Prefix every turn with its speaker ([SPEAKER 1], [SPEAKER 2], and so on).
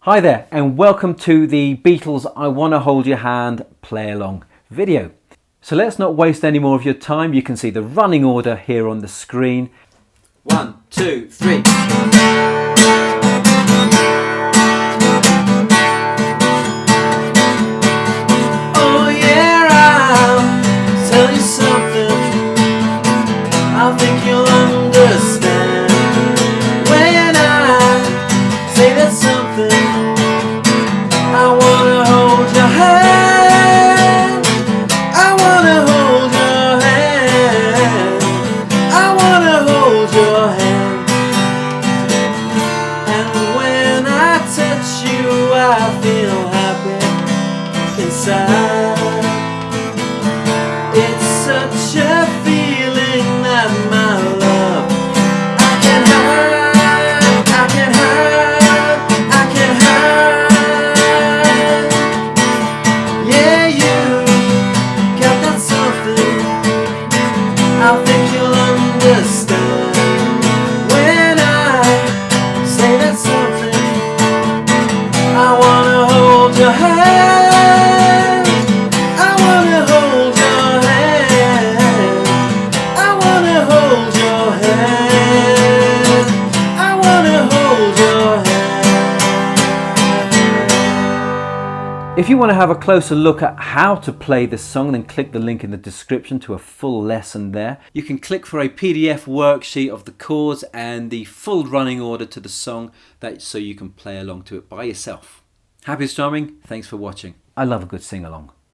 [SPEAKER 1] Hi there and welcome to the Beatles I Wanna Hold Your Hand play along video. So let's not waste any more of your time. You can see the running order here on the screen. 1, 2, 3.
[SPEAKER 2] Oh yeah, I'll tell you something. I think you'll understand when I say that something. I wanna hold your hand. I wanna hold your hand. I wanna hold your hand. And when I touch you, I feel happy inside. It's such a feeling that my love I can hide, I can hide, I can hide. Yeah, you got that something. I think you'll understand when I say that something. I wanna hold your hand.
[SPEAKER 1] If you want to have a closer look at how to play this song, then click the link in the description to a full lesson there. You can click for a PDF worksheet of the chords and the full running order to the song, so you can play along to it by yourself. Happy strumming, thanks for watching. I love a good sing-along.